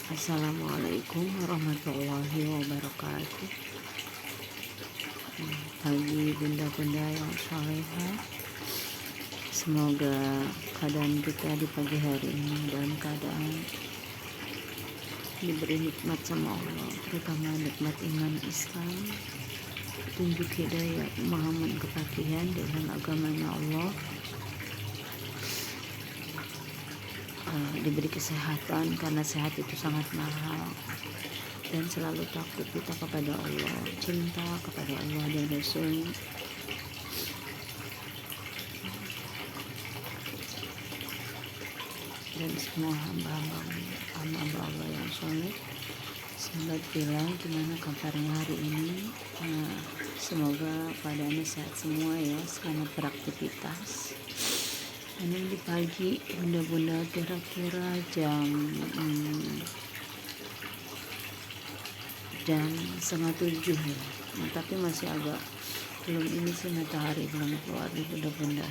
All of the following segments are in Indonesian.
Assalamualaikum warahmatullahi wabarakatuh. Bagi bunda-bunda yang salehah, semoga keadaan kita di pagi hari ini dalam keadaan diberi nikmat sama Allah, terutama nikmat iman Islam, tunjuk hidayah, pemahaman kepastian dengan agamanya Allah, diberi kesehatan karena sehat itu sangat mahal, dan selalu takut kita kepada Allah, cinta kepada Allah dan Rasul, dan semua hamba-hamba Allah yang soleh. Sahabat bilang gimana kabarnya hari ini? Semoga keadaannya sehat semua ya, selamat beraktivitas. Ini di pagi bunda-bunda kira-kira jam 6:30 ya. Tapi masih agak belum ini sih, matahari belum keluar di bunda-bunda.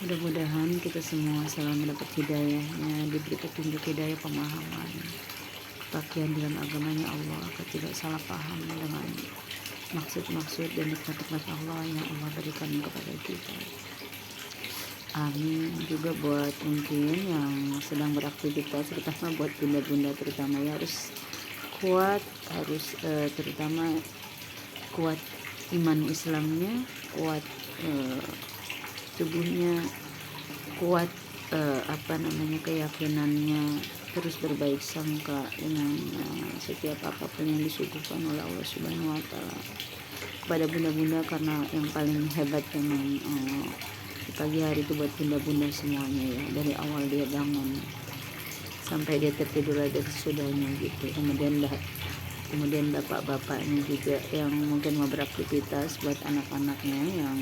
Mudah-mudahan kita semua selalu mendapat hidayahnya, diberi petunjuk hidayah, pemahaman pakaian dalam agamanya Allah, agar tidak salah paham dengan maksud-maksud dan nikmat-nikmat Allah yang Allah berikan kepada kita. Amin. Juga buat mungkin yang sedang beraktivitas, terutama buat bunda-bunda, terutama ya harus kuat, harus terutama kuat iman Islamnya, kuat tubuhnya, kuat keyakinannya, terus berbaik sangka dengan setiap apapun yang disuguhkan oleh Allah Subhanahu wa Ta'ala kepada bunda-bunda, karena yang paling hebat memang di pagi hari itu buat bunda-bunda semuanya ya, dari awal dia bangun sampai dia tertidur ada sesudahnya gitu. Kemudian bapak-bapaknya juga yang mungkin mau beraktivitas, buat anak-anaknya yang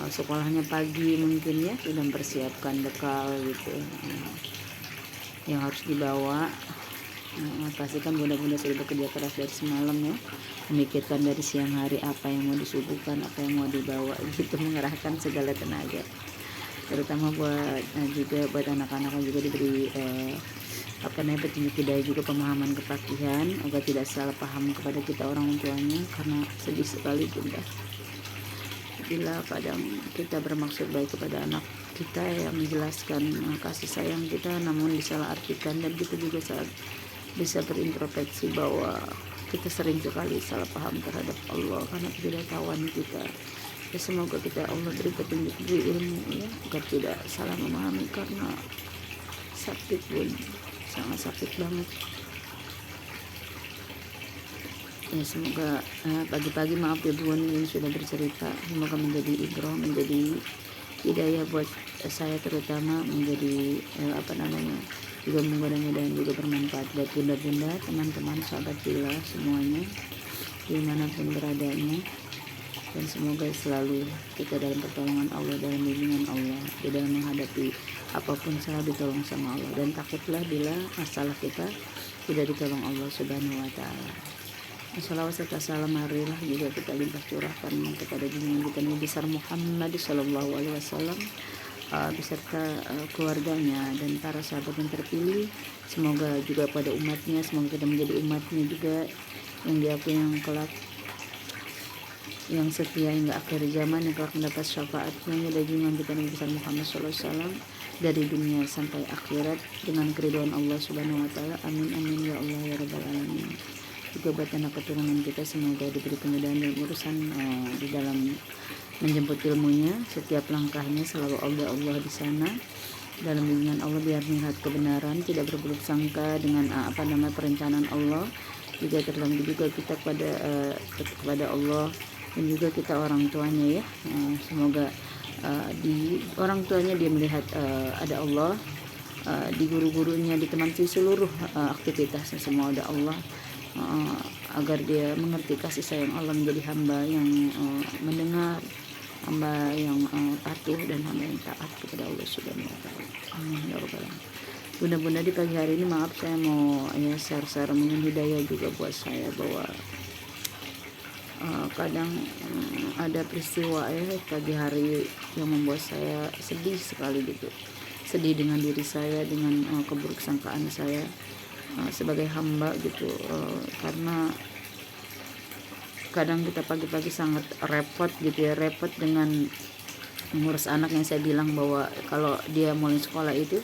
sekolahnya pagi mungkin ya, sudah mempersiapkan bekal gitu yang harus dibawa. Pastikan bunda-bunda sudah bekerja keras dari semalam ya, memikirkan dari siang hari apa yang mau disuguhkan, apa yang mau dibawa gitu, mengerahkan segala tenaga, terutama buat juga buat anak-anak yang juga diberi petunjuk hidayah, juga pemahaman kepastian agar tidak salah paham kepada kita orang tuanya, karena sedih sekali bunda bila kadang kita bermaksud baik kepada anak kita yang menjelaskan kasih sayang kita, namun disalahartikan, dan kita juga saat bisa berintrospeksi bahwa kita sering sekali salah paham terhadap Allah karena ketidaktahuan kita. Ya, semoga kita Allah beri petunjuk, beri ilmu ya, agar tidak salah memahami, karena sakit pun sangat sakit banget ya. Semoga pagi-pagi maaf ya bun yang sudah bercerita, semoga menjadi ibrah, menjadi hidayah buat saya, terutama menjadi juga mudah-mudahan juga bermanfaat buat bunda-bunda, teman-teman, sahabat bila semuanya dimanapun beradanya, dan semoga selalu kita dalam pertolongan Allah, dalam bimbingan Allah, di dalam menghadapi apapun selalu ditolong sama Allah, dan takutlah bila masalah kita tidak ditolong Allah Subhanahu wa Ta'ala. Salawat serta salam marilah juga kita limpah curahkan kepada junjungan kita Nabi besar Muhammad Sallallahu Alaihi Wasallam beserta keluarganya dan para sahabat yang terpilih. Semoga juga pada umatnya, semoga kita menjadi umatnya juga yang diakui, yang kelak, yang setia hingga akhir zaman, yang kelak mendapat syafaatnya dan junjungan kita Nabi besar Muhammad Sallallahu Alaihi Wasallam dari dunia sampai akhirat dengan keridhaan Allah Subhanahu Wa Taala. Amin amin ya Allah ya Rabbal Alamin. Juga buat anak keturunan kita, semoga diberi kemudahan dalam urusan di dalam menjemput ilmunya, setiap langkahnya selalu Allah di sana, dalam bimbingan Allah, biar melihat kebenaran, tidak berburuk sangka dengan perencanaan Allah. Juga terlebih juga kita kepada Allah, dan juga kita orang tuanya ya, semoga di orang tuanya dia melihat ada Allah, di guru-gurunya, di teman seluruh aktivitasnya semua ada Allah, agar dia mengerti kasih sayang Allah, menjadi hamba yang mendengar, hamba yang patuh, dan hamba yang taat kepada Allah Subhanahu wa Ta'ala. Amin ya rabbal alamin. Bunda-bunda di pagi hari ini, maaf saya mau share mungkin hidayah juga buat saya, bahwa kadang ada peristiwa pagi hari yang membuat saya sedih sekali gitu. sedih dengan diri saya, dengan keburuk sangkaan saya sebagai hamba gitu, karena kadang kita pagi-pagi sangat repot gitu ya, repot dengan mengurus anak. Yang saya bilang bahwa kalau dia mulai sekolah itu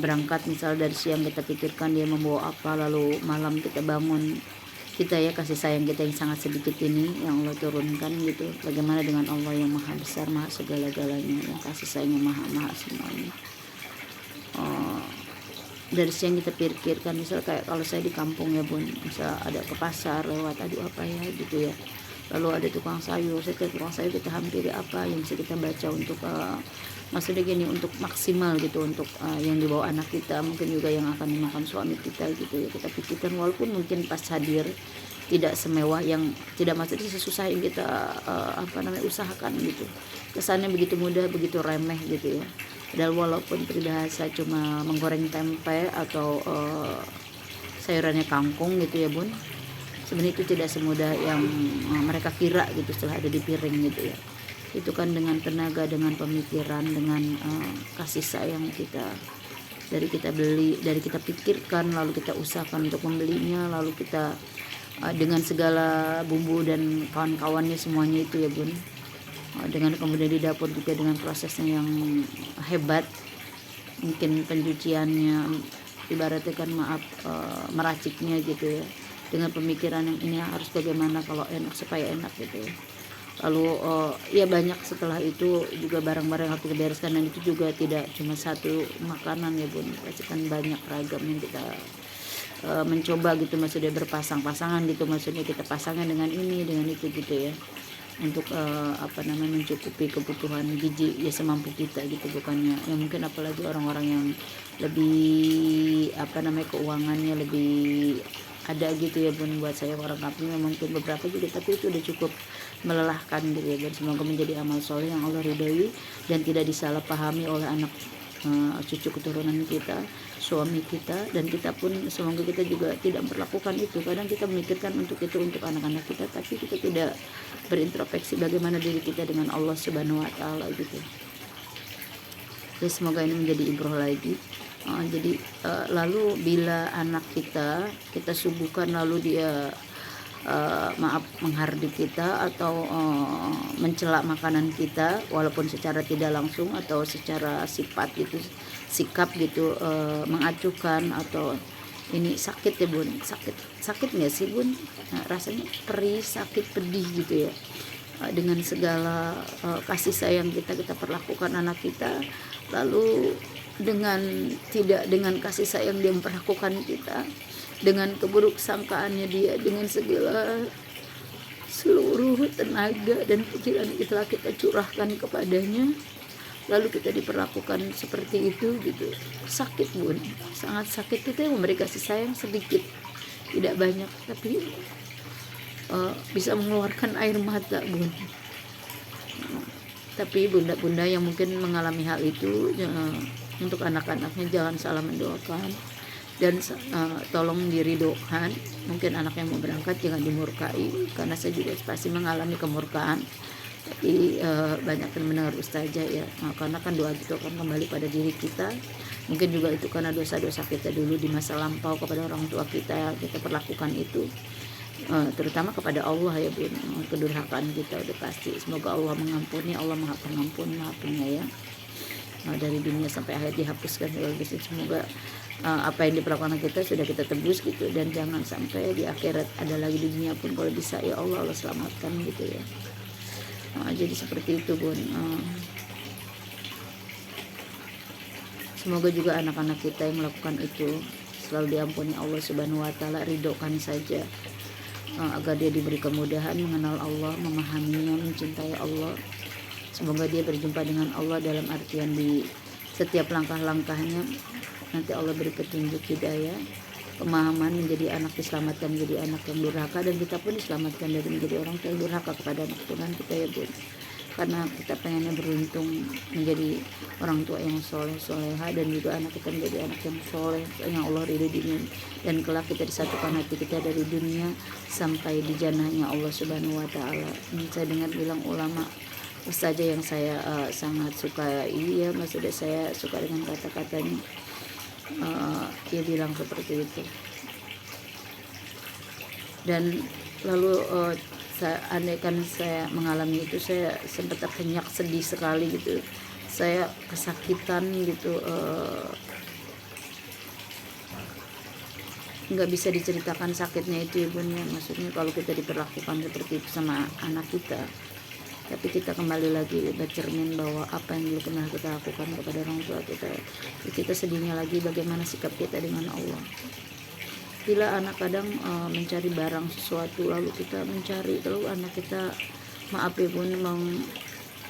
berangkat misal dari siang, kita pikirkan dia membawa apa, lalu malam kita bangun, kita ya kasih sayang kita yang sangat sedikit ini yang Allah turunkan gitu. Bagaimana dengan Allah yang maha besar, maha segala-galanya, yang kasih sayangnya maha semuanya. Dari siang kita pikirkan, misal kayak kalau saya di kampung ya bun, misal ada ke pasar lewat, aduh apa ya gitu ya, lalu ada tukang sayur, setiap tukang sayur kita hampiri apa yang bisa kita baca untuk maksudnya gini, untuk maksimal gitu, untuk yang dibawa anak kita, mungkin juga yang akan dimakan suami kita gitu ya, kita pikirkan. Walaupun mungkin pas hadir tidak semewah, yang tidak maksudnya sesusah yang kita usahakan gitu, kesannya begitu mudah, begitu remeh gitu ya. Padahal walaupun peribahasa cuma menggoreng tempe atau sayurannya kangkung gitu ya bun, sebenarnya itu tidak semudah yang mereka kira gitu setelah ada di piring gitu ya. Itu kan dengan tenaga, dengan pemikiran, dengan kasih sayang kita, dari kita beli, dari kita pikirkan, lalu kita usahakan untuk membelinya, lalu kita dengan segala bumbu dan kawan-kawannya semuanya itu ya bun, dengan kemudian di dapur juga dengan prosesnya yang hebat, mungkin pencuciannya, ibaratnya kan meraciknya gitu ya, dengan pemikiran yang ini harus bagaimana kalau enak supaya enak gitu ya. Lalu ya banyak setelah itu juga barang-barang yang harus kita bereskan, dan itu juga tidak cuma satu makanan ya bun, pasti kan banyak ragam yang kita mencoba gitu, maksudnya berpasang-pasangan gitu, maksudnya kita pasangnya dengan ini dengan itu gitu ya, untuk mencukupi kebutuhan gizi ya semampu kita gitu, bukannya ya mungkin apalagi orang-orang yang lebih keuangannya lebih ada gitu ya bun. Buat saya orang kampung mungkin beberapa juga, tapi itu udah cukup melelahkan gitu ya. Dan semoga menjadi amal soleh yang Allah ridhoi dan tidak disalahpahami oleh anak cucu keturunan kita, suami kita, dan kita pun semoga kita juga tidak melakukan itu. Kadang kita memikirkan untuk itu untuk anak-anak kita, tapi kita tidak berintrospeksi bagaimana diri kita dengan Allah Subhanahu wa taala gitu. Jadi semoga ini menjadi ibroh lagi. Jadi lalu bila anak kita suguhkan lalu dia menghardik kita atau mencela makanan kita, walaupun secara tidak langsung atau secara sifat gitu, sikap gitu, mengacuhkan atau ini sakit ya bun, sakit nggak sih bun? Rasanya perih, sakit, pedih gitu ya. Dengan segala kasih sayang kita perlakukan anak kita, lalu dengan kasih sayang dia memperlakukan kita, dengan keburuk sangkaannya dia, dengan segala seluruh tenaga dan pikiran kita curahkan kepadanya, lalu kita diperlakukan seperti itu gitu. Sakit bun, sangat sakit. Kita yang memberi kasih sayang sedikit, tidak banyak, tapi bisa mengeluarkan air mata bun. Tapi bunda-bunda yang mungkin mengalami hal itu, untuk anak-anaknya jangan salah mendoakan, dan tolong diridhokan. Mungkin anak yang mau berangkat jangan dimurkai, karena saya juga pasti mengalami kemurkaan, tapi banyak yang mendengar ustazah ya, karena kan doa itu akan kembali pada diri kita. Mungkin juga itu karena dosa-dosa kita dulu di masa lampau kepada orang tua kita perlakukan itu, terutama kepada Allah ya bun, kedurhakaan kita udah pasti. Semoga Allah mengampuni, Allah maha pengampun, maha penyayang, dari dunia sampai akhir dihapuskan segala dosa. Semoga apa yang diperlakukan kita sudah kita tebus gitu, dan jangan sampai di akhirat ada lagi di dunia pun kalau bisa ya Allah selamatkan gitu ya. Jadi seperti itu bun. Semoga juga anak-anak kita yang melakukan itu selalu diampuni Allah Subhanahu wa taala, ridhokan saja, agar dia diberi kemudahan mengenal Allah, memahaminya, mencintai Allah. Semoga dia berjumpa dengan Allah dalam artian di setiap langkah-langkahnya nanti Allah beri petunjuk, hidayah, pemahaman, menjadi anak diselamatkan menjadi anak yang durhaka, dan kita pun diselamatkan dari menjadi orang yang durhaka kepada anak Tuhan kita ya bun. Karena kita pengennya beruntung menjadi orang tua yang soleh soleha, dan juga anak kita menjadi anak yang soleh yang Allah ridho dunia, dan kelak kita disatukan hati kita dari dunia sampai di jannahnya Allah Subhanahu wa taala. Saya dengar bilang ulama Ustazah yang saya sangat suka, iya maksudnya saya suka dengan kata-katanya. Dia bilang seperti itu. Dan lalu andaikan saya mengalami itu, saya sempat terhenyak, sedih sekali gitu, saya kesakitan gitu, nggak bisa diceritakan sakitnya itu ya bun ya. Maksudnya kalau kita diperlakukan seperti itu sama anak kita, tapi kita kembali lagi bercermin bahwa apa yang dulu pernah kita lakukan kepada orang tua kita, kita sedihnya lagi bagaimana sikap kita dengan Allah. Bila anak kadang mencari barang sesuatu, lalu kita mencari, lalu anak kita maaf ya bun,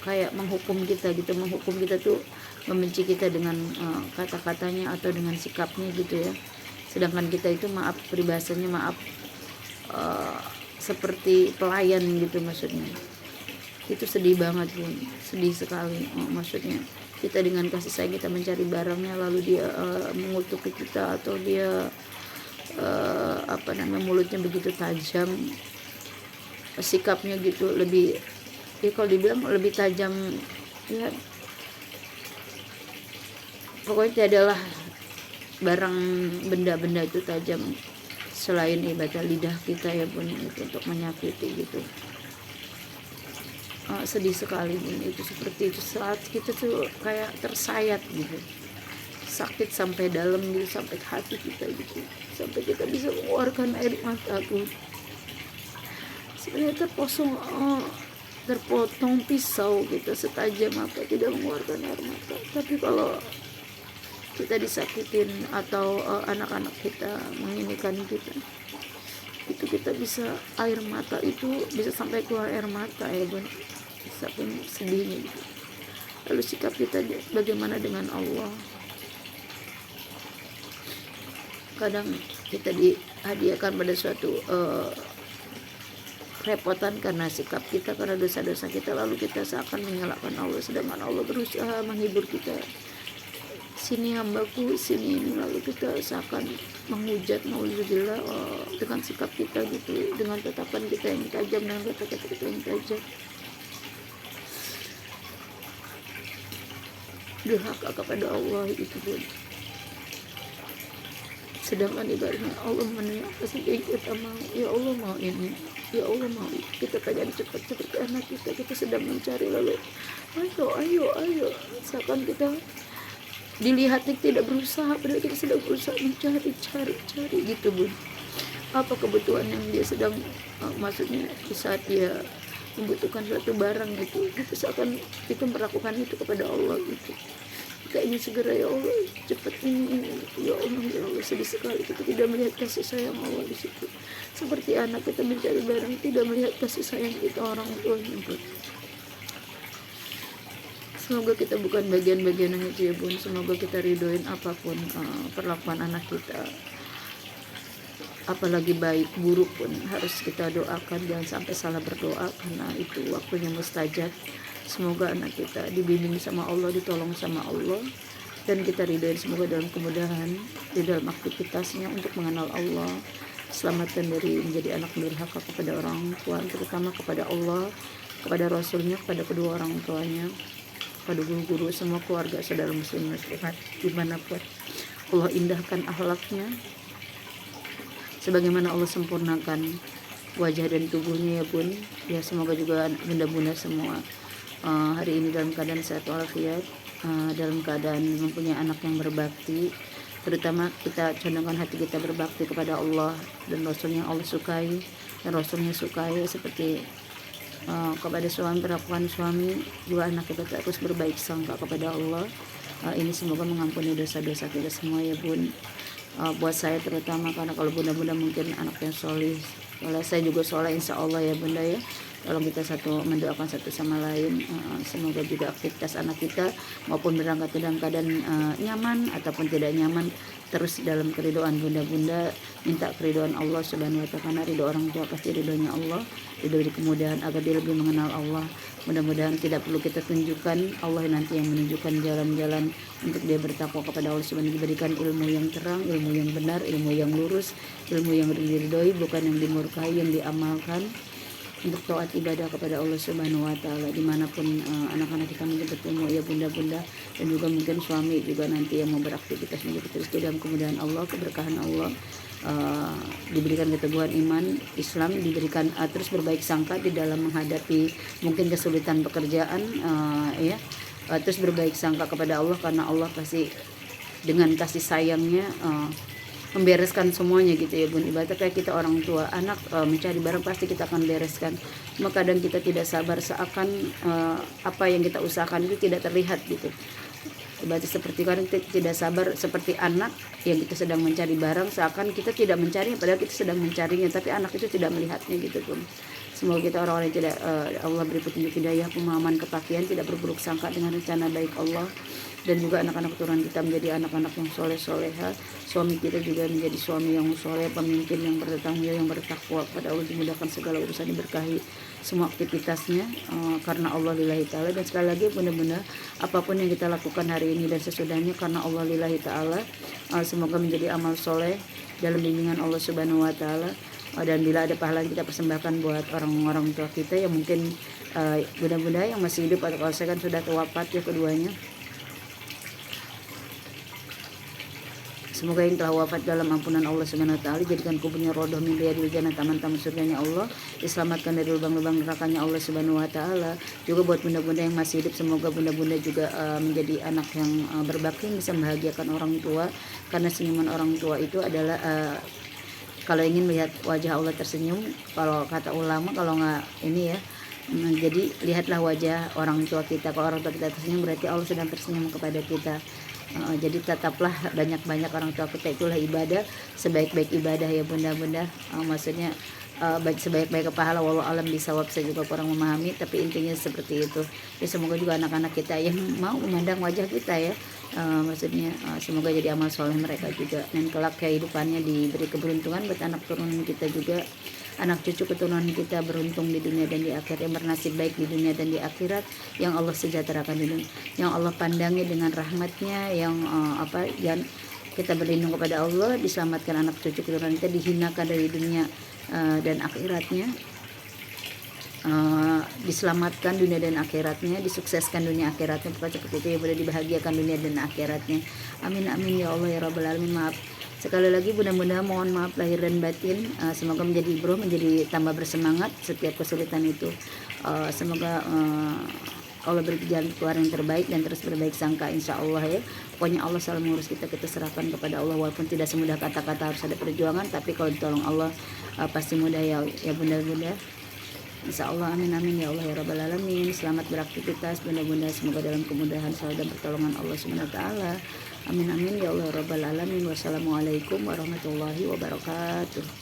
kayak menghukum kita gitu, menghukum kita tuh membenci kita dengan kata-katanya atau dengan sikapnya gitu ya. Sedangkan kita itu maaf, peribahasanya maaf seperti pelayan gitu maksudnya. Itu sedih banget bun, sedih sekali. Maksudnya kita dengan kasih sayang kita mencari barangnya, lalu dia mengutuki kita, atau dia mulutnya begitu tajam, sikapnya gitu lebih ya, kalau dibilang lebih tajam ya, pokoknya adalah barang benda-benda itu tajam selain ibadah lidah kita ya bun, itu untuk menyakiti gitu. Sedih sekali bun, itu seperti itu, saat kita tuh kayak tersayat gitu, sakit sampai dalam gitu, sampai hati kita gitu, sampai kita bisa mengeluarkan air mata tuh. Sebenarnya terpotong pisau kita setajam apa tidak mengeluarkan air mata, tapi kalau kita disakitin atau anak-anak kita menginikan kita, itu kita bisa air mata itu bisa sampai keluar air mata ya bun, saking sedihnya gitu. Lalu sikap kita bagaimana dengan Allah? Kadang kita dihadiahkan pada suatu kerepotan karena sikap kita, karena dosa-dosa kita, lalu kita seakan menyalahkan Allah, sedangkan Allah berusaha menghibur kita. Sini hambaku, sini ini, lalu kita seakan menghujat, naudzubillah, dengan sikap kita gitu, dengan tatapan kita yang tajam, dengan kata-kata kita yang tajam. Durhaka kepada Allah itu pun. Sedangkan ibaratnya Allah menerima apa sih yang kita mau. Ya Allah mau ini, ya Allah mau ini. Kita pengen cepat seperti anak kita sedang mencari, lalu ayo seakan kita dilihatnya tidak berusaha, padahal kita sedang berusaha mencari gitu bun. Apa kebutuhan yang dia sedang maksudnya di saat dia membutuhkan suatu barang gitu, kita seakan kita melakukan itu kepada Allah gitu. Kita ingin segera, ya Allah cepat ini gitu. Ya Allah sedih sekali kita tidak melihat kasih sayang Allah di situ. Seperti anak kita mencari barang, tidak melihat kasih sayang kita orang tuanya bun. Semoga kita bukan bagian-bagian yang itu ya bun. Semoga kita ridoin apapun perlakuan anak kita, apalagi baik buruk pun harus kita doakan, jangan sampai salah berdoa, karena itu waktunya mustajab. Semoga anak kita dibimbing sama Allah, ditolong sama Allah, dan kita ridoin semoga dalam kemudahan di dalam aktivitasnya untuk mengenal Allah, selamatkan dari menjadi anak durhaka kepada orang tua, terutama kepada Allah, kepada Rasulnya, kepada kedua orang tuanya, pada guru-guru, semua keluarga, saudara muslim muslimat dimanapun. Allah indahkan akhlaknya sebagaimana Allah sempurnakan wajah dan tubuhnya ya bun. Ya semoga juga bunda-bunda semua hari ini dalam keadaan sehat walafiat, dalam keadaan mempunyai anak yang berbakti, terutama kita condongkan hati kita berbakti kepada Allah dan Rasulnya. Allah sukai dan Rasulnya sukai, seperti kepada suami, perlakuan suami juga anak kita terus berbaik sangka kepada Allah. Ini semoga mengampuni dosa-dosa kita semua ya bun. Buat saya terutama, karena kalau bunda-bunda mungkin anaknya solih, kalau saya juga soleh insya Allah ya bunda ya. Kalau kita mendoakan satu sama lain, semoga juga aktivitas anak kita maupun berangkat dalam keadaan nyaman ataupun tidak nyaman, terus dalam keridhaan bunda-bunda, minta keridhaan Allah subhanahu wa ta'ala, karena ridho orang tua pasti ridhonya Allah, diberi kemudahan agar dia lebih mengenal Allah. Mudah-mudahan tidak perlu kita tunjukkan, Allah nanti yang menunjukkan jalan-jalan untuk dia bertakwa kepada Allah subhanahu, diberikan ilmu yang terang, ilmu yang benar, ilmu yang lurus, ilmu yang diridhoi, bukan yang dimurkai, yang diamalkan. untuk taat ibadah kepada Allah Subhanahu wa taala dimanapun anak-anak kita mungkin bertemu ya bunda-bunda, dan juga mungkin suami juga nanti yang mau beraktivitas menjadi rezeki dalam kemudahan Allah, keberkahan Allah, diberikan keteguhan iman Islam, diberikan terus berbaik sangka di dalam menghadapi mungkin kesulitan pekerjaan, terus berbaik sangka kepada Allah karena Allah pasti dengan kasih sayangnya membereskan semuanya gitu ya bun. Ibaratnya kayak kita orang tua, anak mencari barang pasti kita akan bereskan. Cuma kadang kita tidak sabar seakan apa yang kita usahakan itu tidak terlihat gitu. Ibaratnya seperti kadang kita tidak sabar seperti anak yang kita sedang mencari barang, seakan kita tidak mencarinya padahal kita sedang mencarinya, tapi anak itu tidak melihatnya gitu bun. Semoga kita orang-orang yang tidak Allah beri petunjuk hidayah, pemahaman, kepakian, tidak berburuk sangka dengan rencana baik Allah, dan juga anak-anak keturunan kita menjadi anak-anak yang soleh-soleha, suami kita juga menjadi suami yang soleh, pemimpin yang bertanggung jawab, yang bertakwa kepada Allah, dimudahkan segala urusan, diberkahi semua aktivitasnya karena Allah lillahi ta'ala. Dan sekali lagi benar-benar apapun yang kita lakukan hari ini dan sesudahnya karena Allah lillahi ta'ala, semoga menjadi amal soleh dalam bimbingan Allah Subhanahu wa ta'ala. Dan bila ada pahala yang kita persembahkan buat orang-orang tua kita yang mungkin bunda-bunda yang masih hidup, atau kalau saya kan sudah wafat ya keduanya, semoga yang telah wafat dalam ampunan Allah Subhanahu wa taala jadikan kuburnya rodoh min riyadil jannah, taman-taman surganya Allah, diselamatkan dari lubang-lubang nerakanya Allah Subhanahu wa taala. Juga buat bunda-bunda yang masih hidup, semoga bunda-bunda juga menjadi anak yang berbakti, bisa membahagiakan orang tua, karena senyuman orang tua itu adalah kalau ingin melihat wajah Allah tersenyum, kalau kata ulama, kalau nggak ini ya, jadi lihatlah wajah orang tua kita. Kalau orang tua kita tersenyum berarti Allah sedang tersenyum kepada kita. Jadi tetaplah banyak-banyak orang tua kita, itulah ibadah, sebaik-baik ibadah ya bunda-bunda. Maksudnya sebaik-baik pahala, wallahu alam bisawab, saya juga kurang memahami, tapi intinya seperti itu ya. Semoga juga anak-anak kita yang mau memandang wajah kita ya, maksudnya semoga jadi amal soleh mereka juga, dan kelak kehidupannya diberi keberuntungan buat anak turunan kita juga, anak cucu keturunan kita beruntung di dunia dan di akhirat, yang bernasib baik di dunia dan di akhirat, yang Allah sejahterakan di dunia, yang Allah pandangi dengan rahmatnya, yang yang kita berlindung kepada Allah, diselamatkan anak cucu keturunan kita, dihinakan dari dunia dan akhiratnya, diselamatkan dunia dan akhiratnya, disukseskan dunia akhiratnya, pokoknya seperti itu ya, boleh dibahagiakan dunia dan akhiratnya. Amin amin ya Allah ya rabbal alamin. Maaf sekali lagi bunda-bunda, mohon maaf lahir dan batin. Semoga menjadi ibroh, menjadi tambah bersemangat setiap kesulitan itu. Semoga Allah beri jalan keluar yang terbaik dan terus berbaik sangka insya Allah ya. Pokoknya Allah selalu mengurus kita, kita serahkan kepada Allah, walaupun tidak semudah kata-kata, harus ada perjuangan, tapi kalau ditolong Allah pasti mudah ya bunda-bunda. Insya Allah, amin amin ya Allah ya rabbal alamin. Selamat beraktivitas bunda-bunda, semoga dalam kemudahan selalu dan pertolongan Allah Subhanahu wa taala. Amin amin ya Allah ya rabbal alamin. Wassalamualaikum warahmatullahi wabarakatuh.